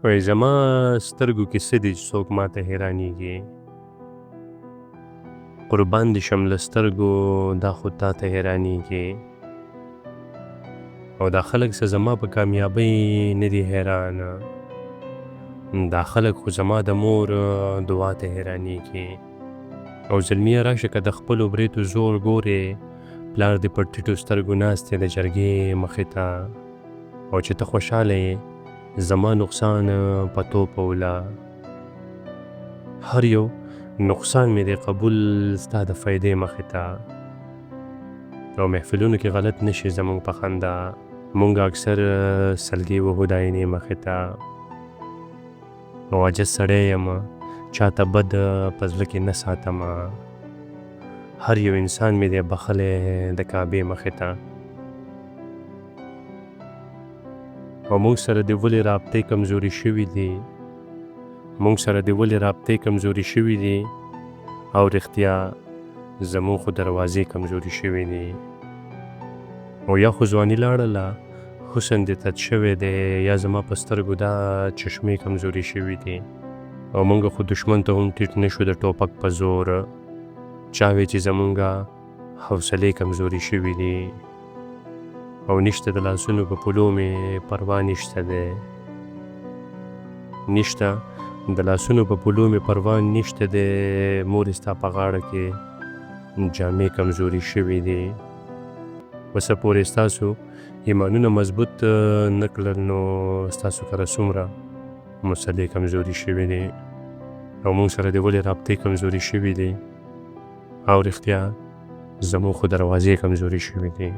وایي زما سترګو کې څه دي چې څوک ماته حیرانېږي. قربان دې شم له سترګو دا خو تا ته حیرانېږي. او دا خلک څه زما په کامیابۍ نه دي حیرانه. دا خلک خو زما د مور دعا ته حیرانېږي. او زلمیه راشه که د خپلو بریتو زور ګورې، پلار دې پر ټیټو سترګو ناست دی د جرګې مخې ته. او چې ته خوشحاله یې زما نقصان په توپه وله. هر یو نقصان مې دی قبول ستا د فایدې مخې ته. او محفلونو کې غلط نشي زمونږ په خندا، مونږ اکثر سلګي وهو د آینې مخې ته. او عاجز سړی یم، چاته بد په زړه کې نه ساتمه. هر یو انسان مې دی بخلی د کعبې مخې ته. او مونږ سره د ولې رابطې کمزوري شوي دي، مونږ سره د ولې رابطې کمزوري شوي دي. او رښتیا زمونږ خو دروازې کمزوري شوي دي. او یا خو ځواني لاړله، حسن دې تت شوی دی، یا زما په سترګو دا چشمې کمزوري شوي دي. او مونږ خو دشمن ته هم ټیټ نشو د ټوپک په زور. چا وی چې زمونږه حوصلې کمزوري شوي دي. او نشته د لاسونو په پلو مې پروا نشته دی، نشته د لاسونو په پلو مې پروا نشته دی. مورې ستا په غاړه کې جامې کمزوري شوي دي. وسه پورې ستاسو ایمانونه مضبوط نه کړل نو ستاسو کره څومره مسلې کمزوري شوي دي. او مونږ سره د ولې رابطې کمزوري شوي دي. او رښتیا زموږ خو دروازې کمزوري شوي دي.